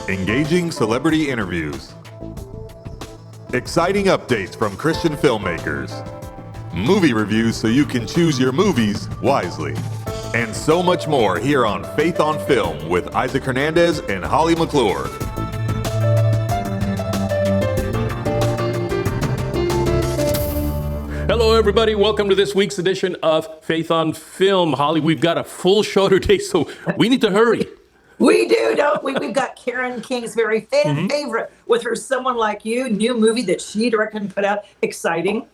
Engaging celebrity interviews. Exciting updates from Christian filmmakers. Movie reviews so you can choose your movies wisely. And so much more here on Faith on Film with Isaac Hernandez and Holly McClure. Hello, everybody. Welcome to this week's edition of Faith on Film. Holly, we've got a full show today, so we need to hurry. We do, don't we? We've got Karen Kingsbury, favorite, with her Someone Like You, new movie that she directed and put out. Exciting.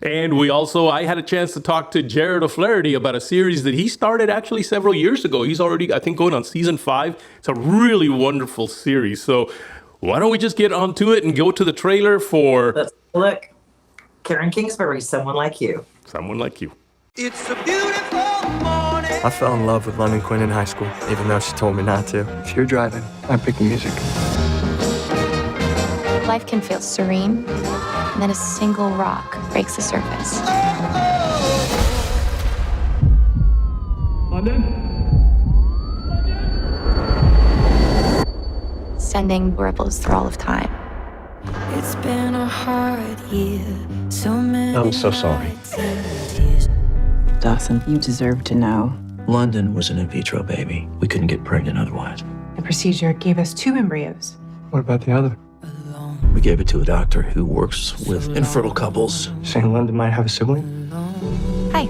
And I had a chance to talk to Jarod O'Flaherty about a series that he started actually several years ago. He's already, I think, going on season 5. It's a really wonderful series. So why don't we just get onto it and go to the trailer for... Let's look. Karen Kingsbury, Someone Like You. Someone Like You. It's a beautiful morning. I fell in love with London Quinn in high school, even though she told me not to. If you're driving, I'm picking music. Life can feel serene, and then a single rock breaks the surface. Sending ripples through all of time. It's been a hard year. So many I'm so sorry. Dawson, you deserve to know. London was an in vitro baby. We couldn't get pregnant otherwise. The procedure gave us 2 embryos. What about the other? We gave it to a doctor who works with infertile couples. Saying London might have a sibling? Hi,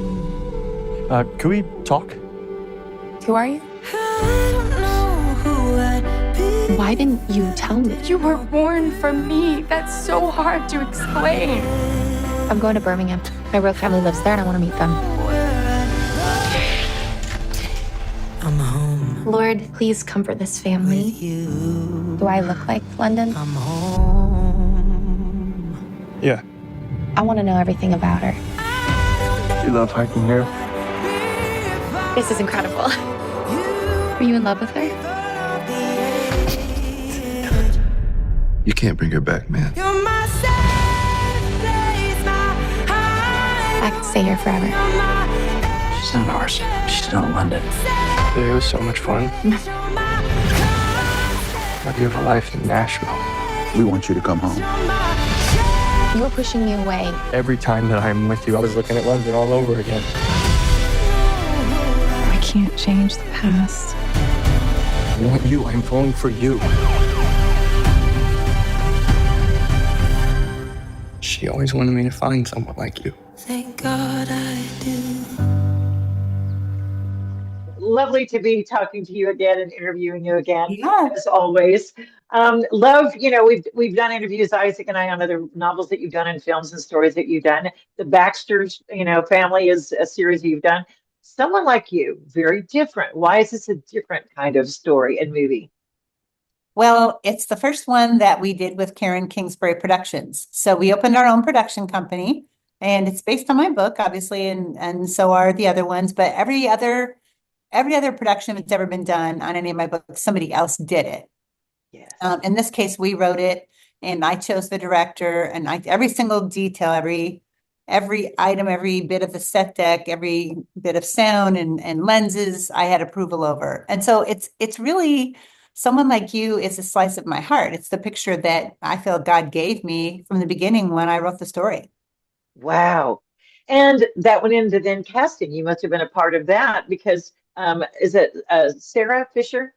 Can we talk? who are you? I don't know who I'd be. Why didn't you tell me? You were born for me. That's so hard to explain. I'm going to Birmingham. My real family lives there, and I want to meet them. I'm home Lord, please comfort this family. with you. Do I look like London? I'm home. Yeah. I want to know everything about her. You love hiking here? This is incredible. Are you in love with her? You can't bring her back, man. You're my safe place, my high. I could stay here forever. She's not ours. She's not London. It was so much fun. How do you have a life in Nashville? We want you to come home. You were pushing me away. Every time that I'm with you, I was looking at London all over again. I can't change the past. I want you. I'm falling for you. She always wanted me to find someone like you. Thank God I do. Lovely to be talking to you again and interviewing you again, Yes. as always. Love, we've done interviews, Isaac and I, on other novels that you've done and films and stories that you've done. The Baxter's, family is a series you've done. Someone Like You, very different. Why is this a different kind of story and movie? Well, it's the first one that we did with Karen Kingsbury Productions. So we opened our own production company, and it's based on my book, obviously, and so are the other ones. But every other production that's ever been done on any of my books, somebody else did it. Yes. In this case, we wrote it, and I chose the director, and every single detail, every item, every bit of the set deck, every bit of sound and lenses, I had approval over. And so it's really, Someone Like You is a slice of my heart. It's the picture that I feel God gave me from the beginning when I wrote the story. Wow. And that went into then casting. You must have been a part of that because, is it Sarah Fisher?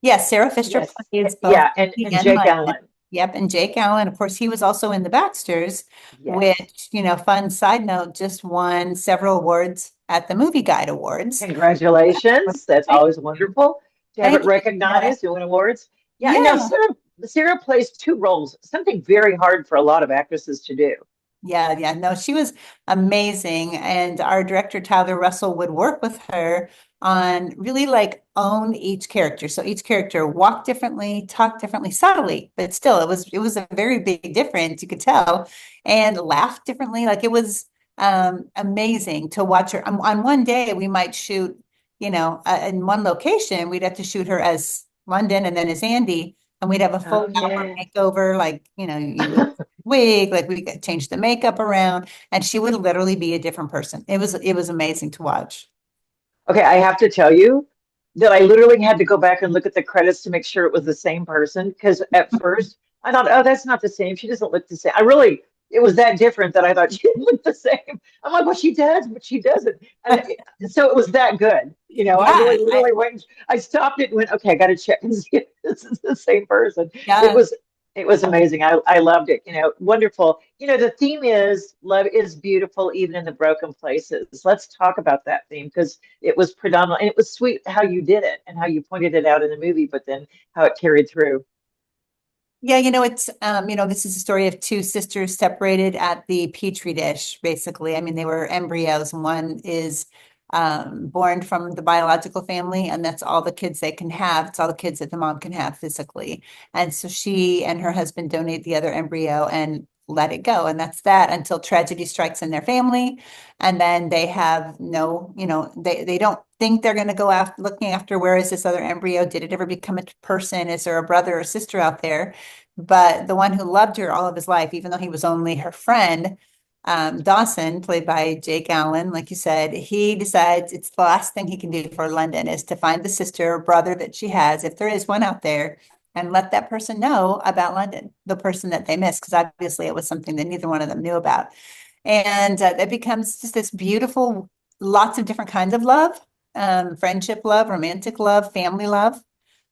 Yes, Sarah Fisher Yes. plays both. Yeah, and me Jake London. Allen. Yep, and Jake Allen, of course, he was also in the Baxters, Yes. which, fun side note, just won several awards at the Movie Guide Awards. Congratulations. That's always wonderful to have Thank it you. recognized and win awards. Yeah, Yeah. no, Sarah plays 2 roles, something very hard for a lot of actresses to do. Yeah, no, she was amazing. And our director, Tyler Russell, would work with her on really own each character. So each character walked differently, talked differently, subtly, but still it was a very big difference, you could tell, and laughed differently. It was amazing to watch her. On one day, we might shoot, in one location, we'd have to shoot her as London and then as Andy, and we'd have a full hour makeover, you would wig, we could change the makeup around, and she would literally be a different person. It was amazing to watch. Okay, I have to tell you, that I literally had to go back and look at the credits to make sure it was the same person. Because at first I thought, oh, that's not the same. She doesn't look the same. It was that different that I thought she didn't look the same. I'm like, well, she does, but she doesn't. So it was that good. I Yeah, really literally went, I stopped it and went, okay, I got to check and see if this is the same person. yeah. It was amazing. I loved it. Wonderful. The theme is love is beautiful even in the broken places. Let's talk about that theme because it was predominant and it was sweet how you did it and how you pointed it out in the movie, but then how it carried through. Yeah, it's this is a story of two sisters separated at the petri dish, basically. I mean, they were embryos. One is born from the biological family, and that's all the kids they can have. It's all the kids that the mom can have physically. And so she and her husband donate the other embryo and let it go. And that's that until tragedy strikes in their family. And then they have they don't think they're going to go after looking after where is this other embryo? Did it ever become a person? Is there a brother or sister out there? But the one who loved her all of his life, even though he was only her friend, Dawson, played by Jake Allen, like you said, he decides it's the last thing he can do for London is to find the sister or brother that she has, if there is one out there, and let that person know about London, the person that they missed, because obviously it was something that neither one of them knew about. And it becomes just this beautiful, lots of different kinds of love, friendship love, romantic love, family love,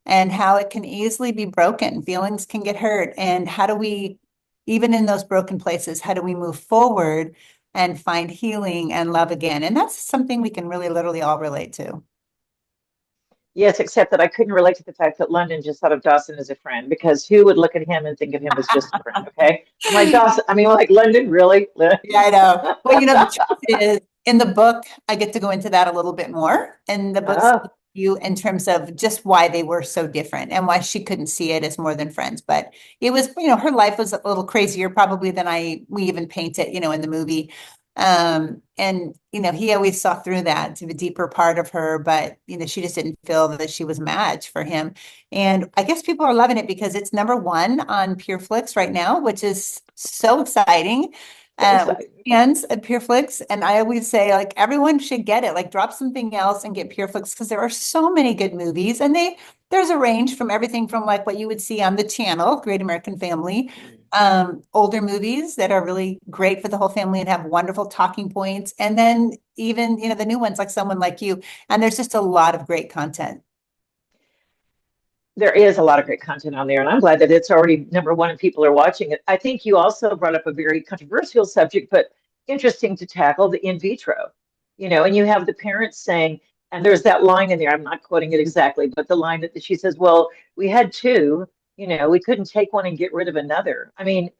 and how it can easily be broken. Feelings can get hurt. And how do we, even in those broken places, how do we move forward and find healing and love again? And that's something we can really literally all relate to. Yes, except that I couldn't relate to the fact that London just thought of Dawson as a friend because who would look at him and think of him as just a friend? Okay. I'm like Dawson, I mean, like London, really? Yeah, I know. Well, the truth is, in the book, I get to go into that a little bit more. And the book's you in terms of just why they were so different and why she couldn't see it as more than friends. But it was, her life was a little crazier probably than we even paint it, in the movie. And he always saw through that to the deeper part of her, but she just didn't feel that she was a match for him. And I guess people are loving it because it's #1 on PureFlix right now, which is so exciting. Fans at PureFlix, and I always say, like, everyone should get it. Like, drop something else and get PureFlix because there are so many good movies, and there's a range from everything from like what you would see on the channel, Great American Family, older movies that are really great for the whole family and have wonderful talking points, and then even the new ones like Someone Like You, and there's just a lot of great content. There is a lot of great content on there, and I'm glad that it's already #1 and people are watching it. I think you also brought up a very controversial subject, but interesting to tackle, the in vitro. And you have the parents saying, and there's that line in there, I'm not quoting it exactly, but the line that she says, well, we had two, we couldn't take one and get rid of another. I mean,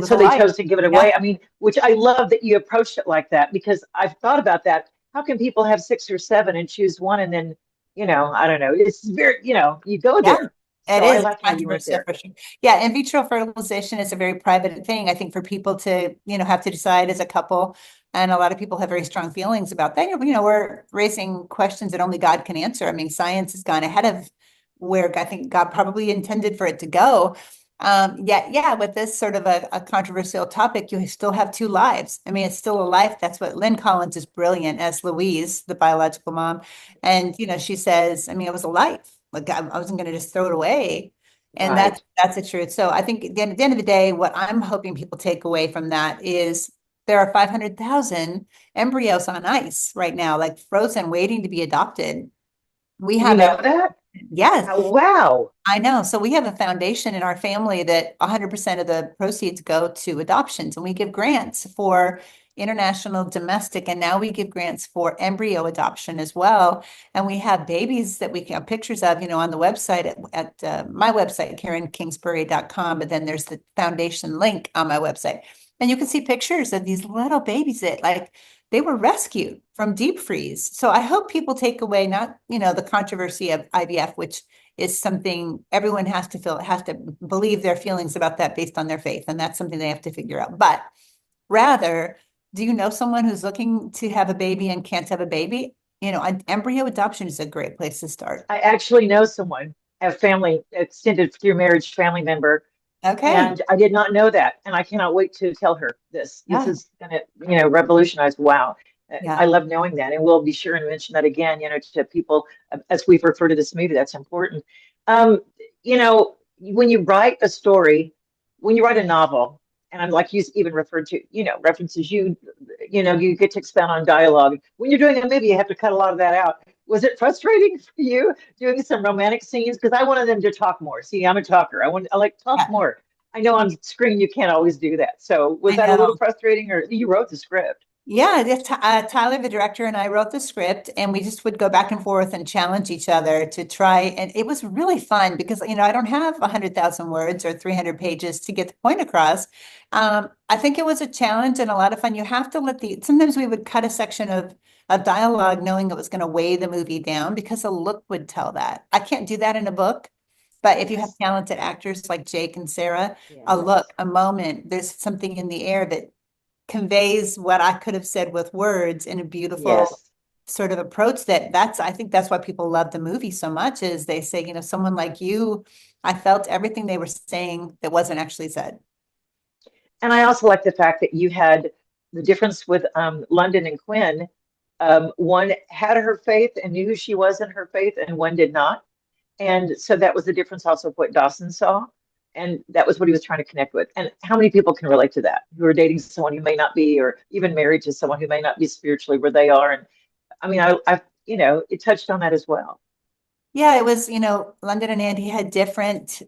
so they chose to give it away. I mean, which I love that you approached it like that because I've thought about that. How can people have 6 or 7 and choose one and then I don't know. It's very, you go there. It So is I like how you went there. for sure. Yeah, in vitro fertilization is a very private thing. I think for people to, have to decide as a couple, and a lot of people have very strong feelings about that. We're raising questions that only God can answer. I mean, science has gone ahead of where I think God probably intended for it to go. With this sort of a controversial topic, you still have 2 lives. I mean, it's still a life. That's what Lynn Collins is brilliant as Louise, the biological mom. And, she says, I mean, it was a life. Like I wasn't going to just throw it away. And Right. that's the truth. So I think at the end of the day, what I'm hoping people take away from that is there are 500,000 embryos on ice right now, like frozen, waiting to be adopted. We have that? Yes. Oh, wow. I know. So we have a foundation in our family that 100% of the proceeds go to adoptions, and we give grants for international, domestic, and now we give grants for embryo adoption as well. And we have babies that we can have pictures of, on the website at my website, KarenKingsbury.com. But then there's the foundation link on my website. And you can see pictures of these little babies that they were rescued from deep freeze. So I hope people take away not, the controversy of IVF, which is something everyone has to believe their feelings about that based on their faith. And that's something they have to figure out. But rather, do you know someone who's looking to have a baby and can't have a baby? Embryo adoption is a great place to start. I actually know someone, a family, extended through marriage family member. Okay. And I did not know that. And I cannot wait to tell her this. This is going to, revolutionize. Wow. Yeah. I love knowing that, and we'll be sure to mention that again, to people as we've referred to this movie. That's important. Um, when you write a story, when you write a novel, and I'm like you even referred to, references you get to expound on dialogue. When you're doing a movie, you have to cut a lot of that out. Was it frustrating for you doing some romantic scenes? Because I wanted them to talk more. See, I'm a talker. I like talk more. I know on screen you can't always do that. So was that a little frustrating, or you wrote the script? Yeah, Tyler, the director, and I wrote the script, and we just would go back and forth and challenge each other to try. And it was really fun because, I don't have 100,000 words or 300 pages to get the point across. I think it was a challenge and a lot of fun. You have to sometimes we would cut a section of dialogue knowing it was going to weigh the movie down because a look would tell that. I can't do that in a book. But if you have talented actors like Jake and Sarah, a look, a moment, there's something in the air that conveys what I could have said with words in a beautiful sort of approach. I think that's why people love the movie so much, is they say, someone like you, I felt everything they were saying that wasn't actually said. And I also like the fact that you had the difference with London and Quinn. One had her faith and knew who she was in her faith, and one did not. And so that was the difference also of what Dawson saw. And that was what he was trying to connect with. And how many people can relate to that, who are dating someone who may not be, or even married to someone who may not be spiritually where they are? And I mean, it touched on that as well. Yeah, it was, London and Andy had different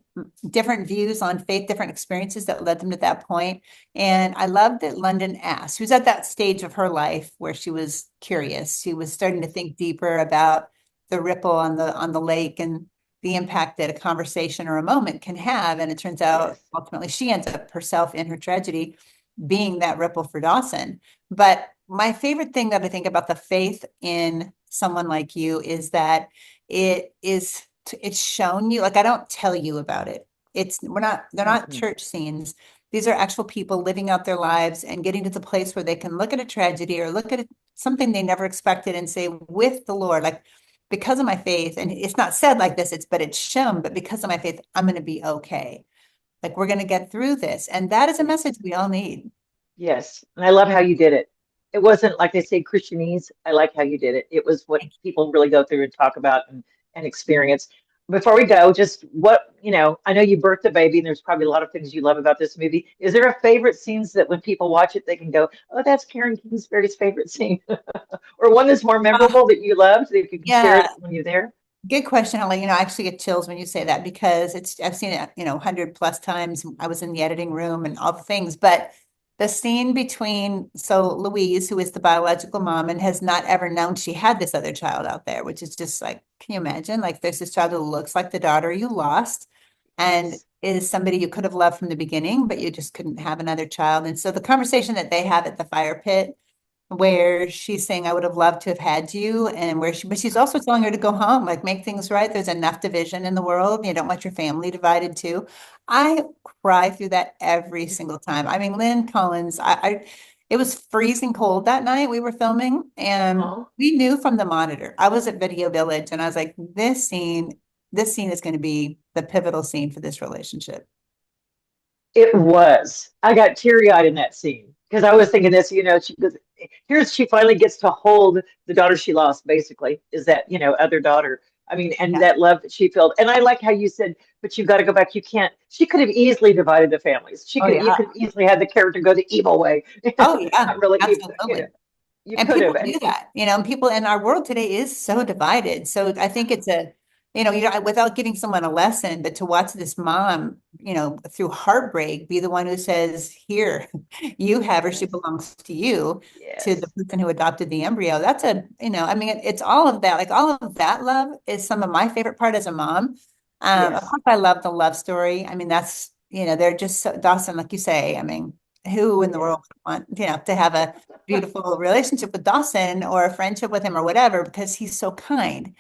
views on faith, different experiences that led them to that point. And I loved that London asked, she was at that stage of her life where she was curious. She was starting to think deeper about the ripple on the lake and the impact that a conversation or a moment can have. And it turns out ultimately she ends up herself in her tragedy being that ripple for Dawson. But my favorite thing that I think about the faith in someone like you is that it's shown you. Like, I don't tell you about it. They're not church scenes. These are actual people living out their lives and getting to the place where they can look at a tragedy or look at something they never expected and say, with the Lord, like, because of my faith, and it's not said like this, but it's shown, but because of my faith, I'm going to be okay. Like, we're going to get through this. And that is a message we all need. Yes. And I love how you did it. It wasn't like they say Christianese. I like how you did it. It was what people really go through and talk about and experience. Before we go, just I know you birthed a baby, and there's probably a lot of things you love about this movie. Is there a favorite scenes that when people watch it, they can go, oh, that's Karen Kingsbury's favorite scene? Or one that's more memorable that you loved that you can share it when you're there? Good question, Holly. I actually get chills when you say that because I've seen it, 100+ times. I was in the editing room and all the things, but the scene between, Louise, who is the biological mom and has not ever known she had this other child out there, which is just like, can you imagine? Like, there's this child who looks like the daughter you lost and is somebody you could have loved from the beginning, but you just couldn't have another child. And so the conversation that they have at the fire pit, where she's saying, I would have loved to have had you, and but she's also telling her to go home, like, make things right. There's enough division in the world. You don't want your family divided too. I cry through that every single time. I mean, Lynn Collins, it was freezing cold that night we were filming, and we knew from the monitor. I was at Video Village, and I was like, this scene is going to be the pivotal scene for this relationship. It was. I got teary-eyed in that scene because I was thinking this, she finally gets to hold the daughter she lost, basically, is that, other daughter. I mean, and that love that she felt. And I like how you said, but you've got to go back. You can't, she could have easily divided the families. You could have easily had the character go the evil way. Oh, yeah, Not really absolutely. You and could people have. do that, and people in our world today is so divided. So I think it's without giving someone a lesson, but to watch this mom, through heartbreak, be the one who says, here, you have her, she belongs to you, to the person who adopted the embryo. That's it's all of that. Like, all of that love is some of my favorite part as a mom. Of course, I love the love story. I mean, that's, they're just so, Dawson, like you say, I mean, who in the world would want, to have a beautiful relationship with Dawson or a friendship with him or whatever, because he's so kind.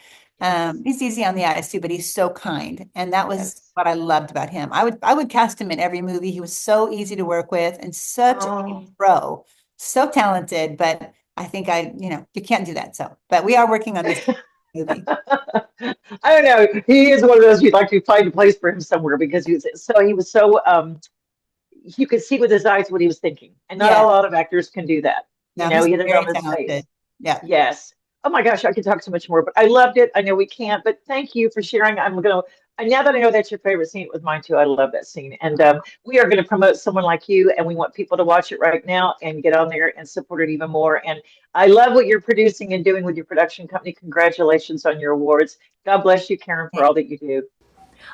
He's easy on the eyes too, but he's so kind. And that was what I loved about him. I would cast him in every movie. He was so easy to work with and such a pro, so talented, but I think you can't do that. So, but we are working on this movie. I don't know. He is one of those you'd like to find a place for him somewhere because he was so you could see with his eyes what he was thinking. And not a lot of actors can do that. No, You know, he's hit it very on the face. talented. Yeah. Yes. Oh my gosh, I could talk so much more, but I loved it. I know we can't, but thank you for sharing. Now that I know that's your favorite scene, it was mine too. I love that scene. And we are going to promote someone like you, and we want people to watch it right now and get on there and support it even more. And I love what you're producing and doing with your production company. Congratulations on your awards. God bless you, Karen, for all that you do.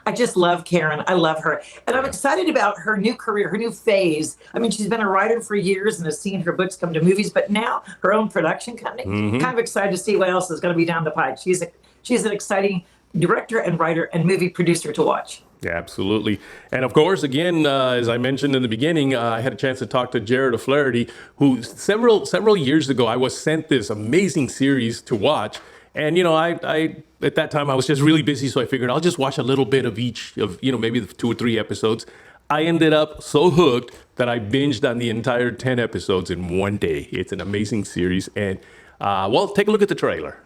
I just love Karen. I love her. And I'm excited about her new career, her new phase. I mean, she's been a writer for years and has seen her books come to movies, but now her own production company. Kind of excited to see what else is going to be down the pipe. She's an exciting director and writer and movie producer to watch. Yeah, absolutely. And of course, again, as I mentioned in the beginning, I had a chance to talk to Jarod O'Flaherty, who several years ago, I was sent this amazing series to watch. And, you know, I at that time, I was just really busy. So I figured I'll just watch a little bit of each of, you know, maybe the 2 or 3 episodes. I ended up so hooked that I binged on the entire 10 episodes in one day. It's an amazing series. And, well, take a look at the trailer.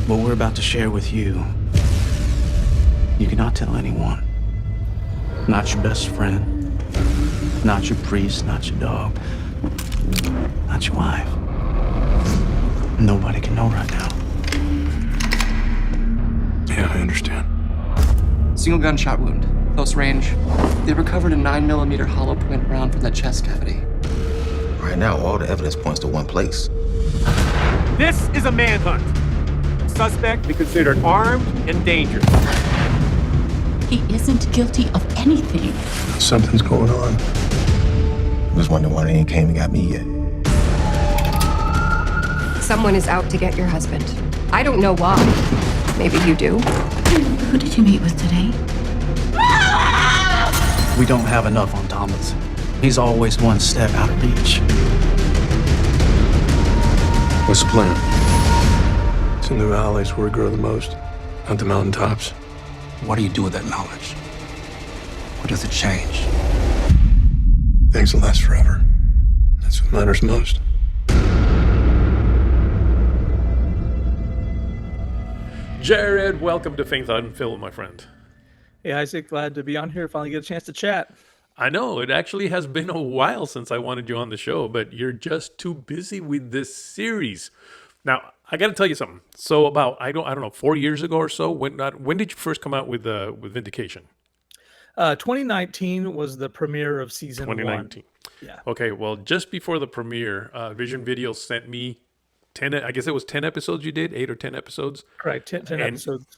What we're about to share with you, you cannot tell anyone. Not your best friend, not your priest, not your dog, not your wife. Nobody can know right now. Yeah, I understand. Single gunshot wound, close range. They recovered a 9mm hollow point round from that chest cavity. Right now, all the evidence points to one place. This is a manhunt. Suspect be considered armed and dangerous. He isn't guilty of anything. Something's going on. I was wondering why they ain't came and got me yet. Someone is out to get your husband. I don't know why. Maybe you do. Who did you meet with today? We don't have enough on Thomas. He's always one step out of reach. What's the plan? It's in the valleys where we grow the most, not the mountaintops. What do you do with that knowledge? What does it change? Things will last forever. That's what matters most. Jarod, welcome to Faith on Film, my friend. Hey, Isaac, glad to be on here. Finally get a chance to chat. I know, it actually has been a while since I wanted you on the show, but you're just too busy with this series. Now, I got to tell you something. So about, I don't know, 4 years ago or so, when did you first come out with Vindication? 2019 was the premiere of season 2019. 1. Yeah. Okay, well, just before the premiere, Vision Video sent me 10, I guess it was 10 episodes you did, 8 or 10 episodes. Correct, 10 episodes.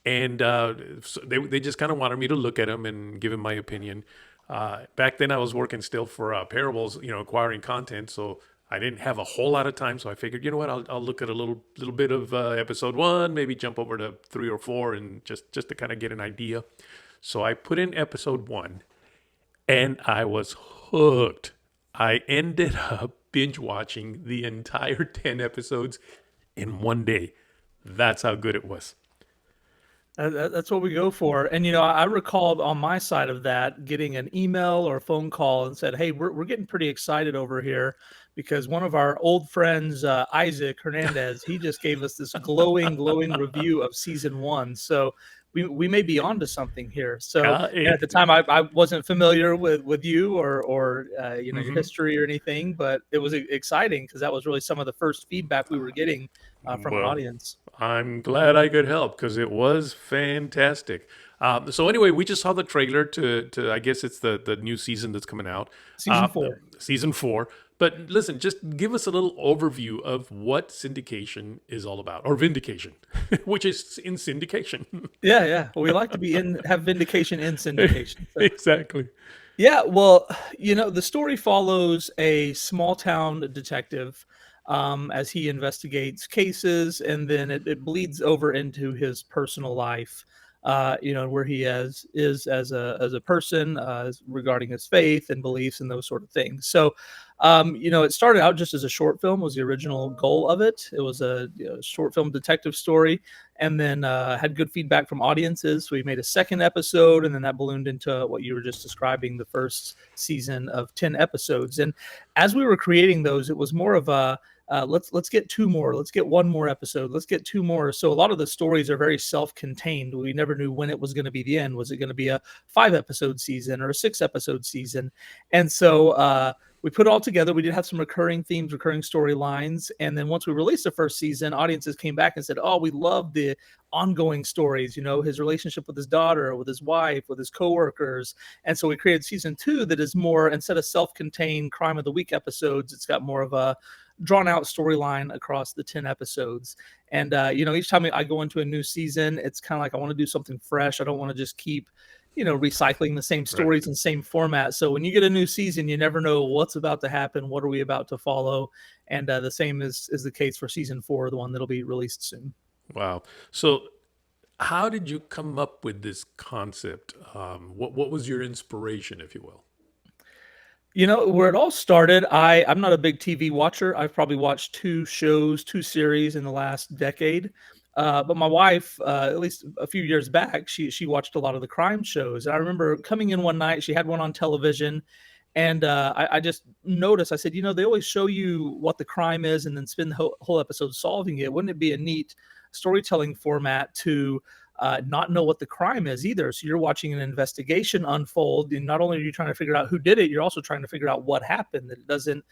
And so they just kind of wanted me to look at them and give them my opinion. Back then I was working still for Parables, you know, acquiring content. So I didn't have a whole lot of time. So I figured, you know what, I'll look at a little bit of episode 1, maybe jump over to 3 or 4 and just to kind of get an idea. So I put in episode 1 and I was hooked. I ended up binge watching the entire 10 episodes in one day. That's how good it was. That's what we go for. And, you know, I recalled on my side of that getting an email or a phone call and said, hey, we're getting pretty excited over here because one of our old friends, Isaac Hernandez, he just gave us this glowing review of season 1. So we may be onto something here. So at the time, I wasn't familiar with you or you know, your history or anything, but it was exciting because that was really some of the first feedback we were getting from our audience. I'm glad I could help because it was fantastic. So anyway, we just saw the trailer to I guess it's the new season that's coming out. Season 4. Season 4. But listen, just give us a little overview of what syndication is all about, or vindication, which is in syndication. Yeah. Well, we like to have vindication in syndication. So. Exactly. Yeah. Well, you know, the story follows a small town detective as he investigates cases, and then it bleeds over into his personal life. You know, where he is as a person regarding his faith and beliefs and those sort of things. So, you know, it started out just as a short film was the original goal of it. It was a short film detective story, and then had good feedback from audiences. So we made a second episode, and then that ballooned into what you were just describing, the first season of 10 episodes. And as we were creating those, it was more of a let's get two more, let's get one more episode, let's get two more. So a lot of the stories are very self-contained. We never knew when it was going to be the end. Was it going to be a 5-episode season or a 6-episode season? And so we put it all together. We did have some recurring themes, recurring storylines. And then once we released the first season, audiences came back and said, oh, we love the ongoing stories, his relationship with his daughter, with his wife, with his coworkers. And so we created season 2 that is more, instead of self-contained crime of the week episodes, it's got more of a drawn out storyline across the 10 episodes. And, each time I go into a new season, it's kind of like I want to do something fresh. I don't want to just keep recycling the same stories and same format. So when you get a new season, you never know what's about to happen. What are we about to follow? And the same is the case for season 4, the one that'll be released soon. Wow. So how did you come up with this concept? What was your inspiration, if you will? Where it all started, I'm not a big TV watcher. I've probably watched 2 shows, 2 series in the last decade. But my wife, at least a few years back, she watched a lot of the crime shows. And I remember coming in one night, she had one on television, and I just noticed, I said, they always show you what the crime is and then spend the whole episode solving it. Wouldn't it be a neat storytelling format to not know what the crime is either? So you're watching an investigation unfold, and not only are you trying to figure out who did it, you're also trying to figure out what happened, that it doesn't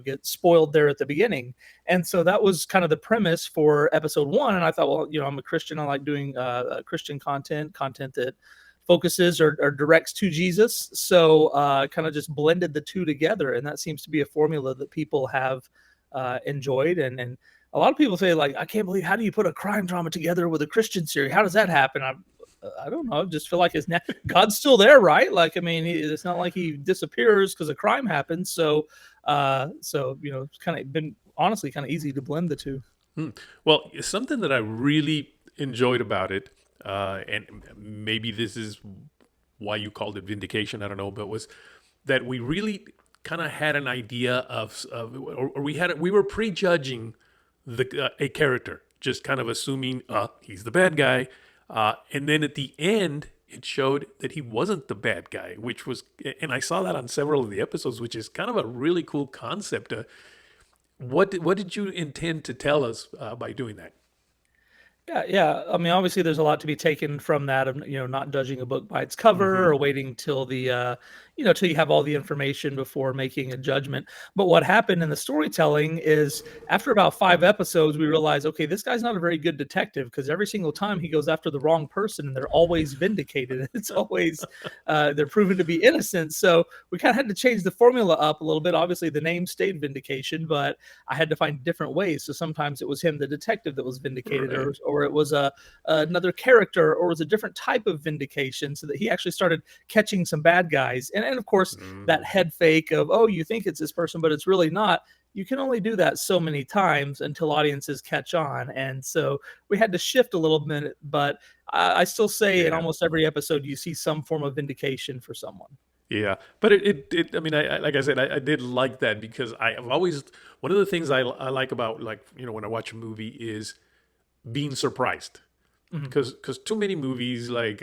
get spoiled there at the beginning. And so that was kind of the premise for episode 1. And I thought, well, I'm a Christian, I like doing Christian content that focuses or directs to Jesus. So kind of just blended the 2 together, and that seems to be a formula that people have enjoyed. And a lot of people say, like, I can't believe, how do you put a crime drama together with a Christian series? How does that happen? I don't know. I just feel like God's still there, right? Like, I mean, it's not like he disappears because a crime happens. So it's kind of been honestly kind of easy to blend the 2. Well, something that I really enjoyed about it, and maybe this is why you called it Vindication, I don't know, but was that we really kind of had an idea of or we were prejudging a character, just kind of assuming he's the bad guy, and then at the end it showed that he wasn't the bad guy, and I saw that on several of the episodes, which is kind of a really cool concept. What did you intend to tell us by doing that? Yeah. I mean, obviously, there's a lot to be taken from that of not judging a book by its cover or waiting till the till you have all the information before making a judgment. But what happened in the storytelling is, after about 5 episodes, we realized, okay, this guy's not a very good detective, because every single time he goes after the wrong person, and they're always vindicated. It's always they're proven to be innocent. So we kind of had to change the formula up a little bit. Obviously, the name stayed Vindication, but I had to find different ways. So sometimes it was him, the detective, that was vindicated, right, or it was another character, or it was a different type of vindication, so that he actually started catching some bad guys. And of course, that head fake of, oh, you think it's this person, but it's really not. You can only do that so many times until audiences catch on. And so we had to shift a little bit, but I still say in almost every episode, you see some form of vindication for someone. Yeah, but I mean, like I said, I did like that, because I've always, one of the things I like about, like, when I watch a movie is being surprised, because too many movies, like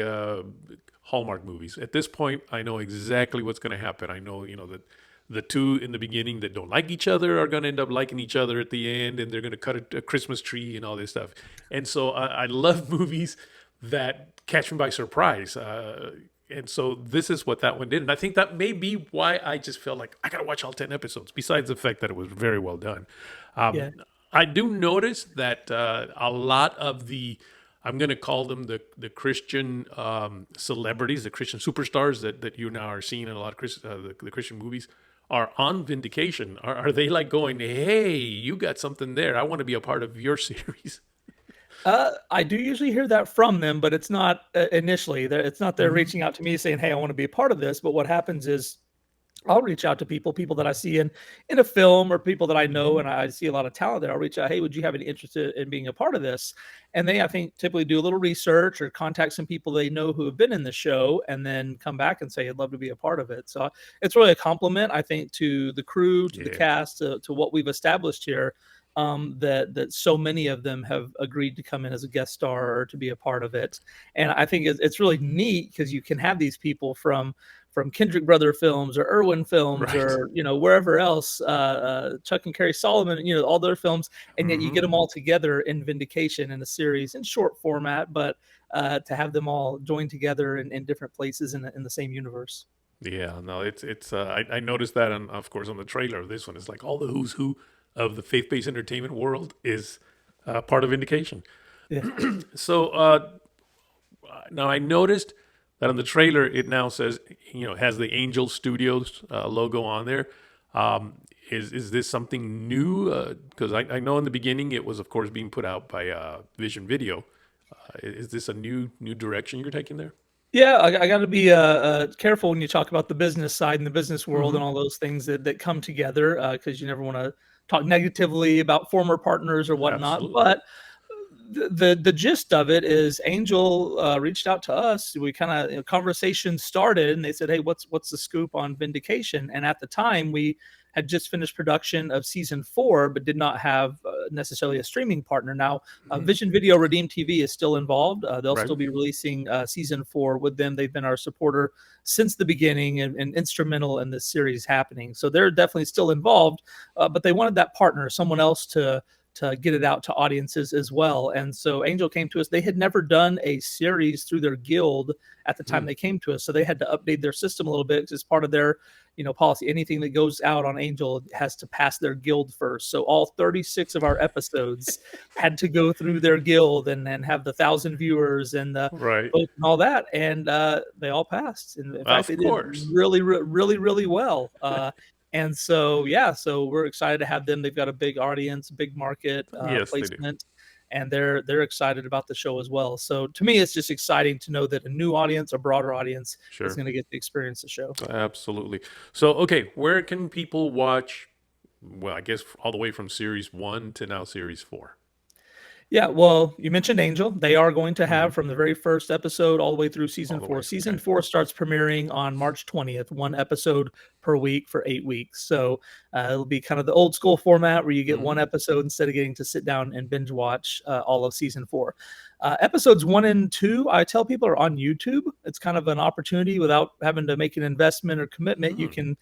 Hallmark movies, at this point, I know exactly what's going to happen. I know, that the 2 in the beginning that don't like each other are going to end up liking each other at the end, and they're going to cut a Christmas tree and all this stuff. And so I love movies that catch me by surprise. And so this is what that one did. And I think that may be why I just felt like I got to watch all 10 episodes, besides the fact that it was very well done. I do notice that a lot of the, I'm going to call them the Christian celebrities, the Christian superstars that you now are seeing in a lot of the Christian movies, are on Vindication. Are they like going, hey, you got something there, I want to be a part of your series? I do usually hear that from them, but it's not initially. It's not they're reaching out to me saying, hey, I want to be a part of this. But what happens is, I'll reach out to people that I see in a film, or people that I know, and I see a lot of talent there. I'll reach out, hey, would you have any interest in being a part of this? And they, I think, typically do a little research or contact some people they know who have been in the show, and then come back and say, I'd love to be a part of it. So it's really a compliment, I think, to the crew, to the cast, to what we've established here. that so many of them have agreed to come in as a guest star or to be a part of it. And I think it's really neat because you can have these people from Kendrick Brother films or Irwin films or, wherever else, Chuck and Carrie Solomon, all their films. And yet you get them all together in Vindication in a series in short format, but to have them all join together in different places in the same universe. Yeah, no, it's I noticed that, of course, on the trailer of this one. It's like all the who's who of the faith-based entertainment world is part of Vindication. Yeah. So now I noticed that on the trailer, it now says, has the Angel Studios logo on there. Is this something new? Because I know in the beginning it was, of course, being put out by Vision Video. Is this a new direction you're taking there? Yeah, I got to be careful when you talk about the business side and the business world and all those things that come together, because you never want to talk negatively about former partners or whatnot. Absolutely. But the gist of it is Angel reached out to us. We kind of conversation started, and they said, "Hey, what's the scoop on Vindication?" And at the time, we had just finished production of season 4, but did not have necessarily a streaming partner. Now, Vision Video Redeem TV is still involved. They'll still be releasing season 4 with them. They've been our supporter since the beginning and instrumental in this series happening. So they're definitely still involved, but they wanted that partner, someone else to get it out to audiences as well. And so Angel came to us. They had never done a series through their guild at the time they came to us. So they had to update their system a little bit because it's part of their policy. Anything that goes out on Angel has to pass their guild first. So all 36 of our episodes had to go through their guild and then have the 1,000 viewers and the vote and all that. And they all passed. And in fact, they did really, really, really well. And so, so we're excited to have them. They've got a big audience, big market placement, and they're excited about the show as well. So to me, it's just exciting to know that a new audience, a broader audience, is going to get to experience the show. Absolutely. So, okay, where can people watch, well, I guess all the way from series 1 to now series 4? Yeah, well, you mentioned Angel. They are going to have from the very first episode all the way through season 4. Season 4 starts premiering on March 20th, 1 episode per week for 8 weeks. So it'll be kind of the old school format where you get 1 episode instead of getting to sit down and binge watch all of season 4. Episodes 1 and 2, I tell people, are on YouTube. It's kind of an opportunity without having to make an investment or commitment. You can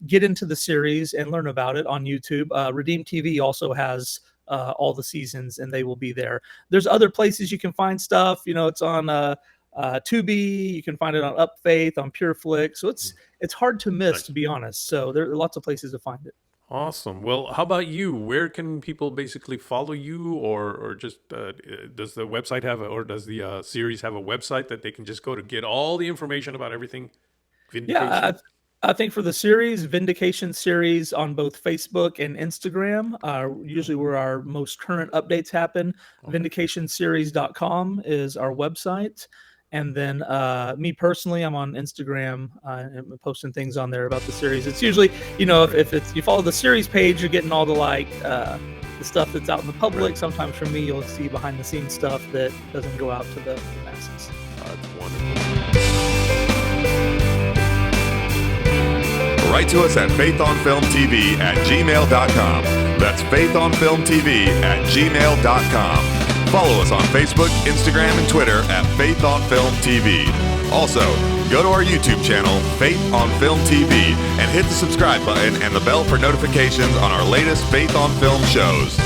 get into the series and learn about it on YouTube. Redeem TV also has all the seasons, and they will be there. There's other places you can find stuff. It's on Tubi. You can find it on UpFaith, on PureFlix. So it's hard to miss, to be honest. So there are lots of places to find it. Awesome. Well, how about you? Where can people basically follow you, or just does the website have, or does the series have a website that they can just go to get all the information about everything? Vindication? Yeah, I think for the series, Vindication series on both Facebook and Instagram, usually where our most current updates happen. Vindicationseries.com is our website. And then me personally, I'm on Instagram and posting things on there about the series. It's usually, if you follow the series page, you're getting all the stuff that's out in the public. Sometimes from me, you'll see behind the scenes stuff that doesn't go out to the masses. That's wonderful. Write to us at faithonfilmtv@gmail.com. That's faithonfilmtv@gmail.com. Follow us on Facebook, Instagram, and Twitter at Faith on Film TV. Also, go to our YouTube channel, Faith on Film TV, and hit the subscribe button and the bell for notifications on our latest Faith on Film shows.